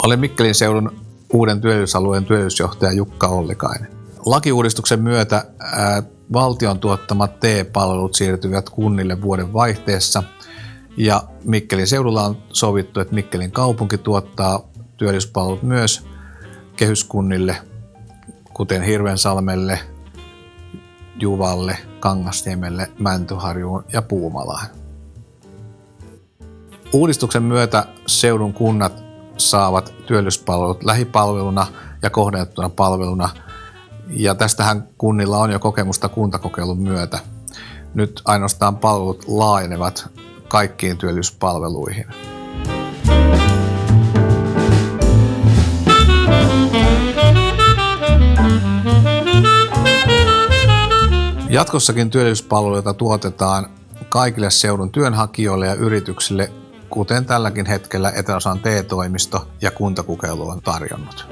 Olen Mikkelin seudun uuden työllisyysalueen työllisyysjohtaja Jukka Ollikainen. Lakiuudistuksen myötä valtion tuottamat TE-palvelut siirtyvät kunnille vuoden vaihteessa ja Mikkelin seudulla on sovittu, että Mikkelin kaupunki tuottaa työllisyyspalvelut myös kehyskunnille, kuten Hirvensalmelle, Juvalle, Kangasniemelle, Mäntyharjuun ja Puumalaan. Uudistuksen myötä seudun kunnat saavat työllisyyspalvelut lähipalveluna ja kohdennettuna palveluna, ja tästähän kunnilla on jo kokemusta kuntakokeilun myötä. Nyt ainoastaan palvelut laajenevat kaikkiin työllisyyspalveluihin. Jatkossakin työllisyyspalveluita tuotetaan kaikille seudun työnhakijoille ja yrityksille, kuten tälläkin hetkellä Eteläosan TE-toimisto ja kuntakokeilu on tarjonnut.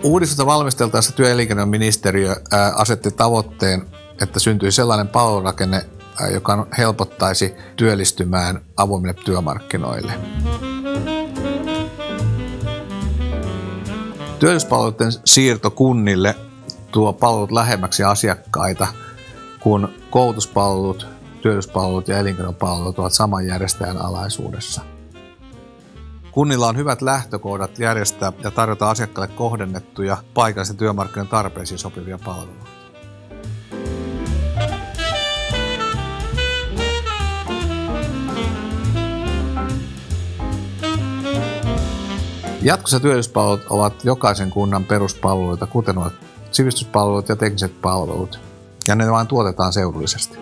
Uudistusta valmisteltaessa työ- ja elinkeinoministeriö asetti tavoitteen, että syntyi sellainen palvelurakenne, joka helpottaisi työllistymään avoimille työmarkkinoille. Työllisyyspalveluiden siirto kunnille tuo palvelut lähemmäksi asiakkaita, kun koulutuspalvelut, työllisyyspalvelut ja elinkeinopalvelut ovat saman järjestäjän alaisuudessa. Kunnilla on hyvät lähtökohdat järjestää ja tarjota asiakkaille kohdennettuja paikallisen työmarkkinoiden tarpeisiin sopivia palveluja. Jatkossa työllisyyspalvelut ovat jokaisen kunnan peruspalveluita, kuten ovat sivistyspalvelut ja tekniset palvelut, ja ne vain tuotetaan seudullisesti.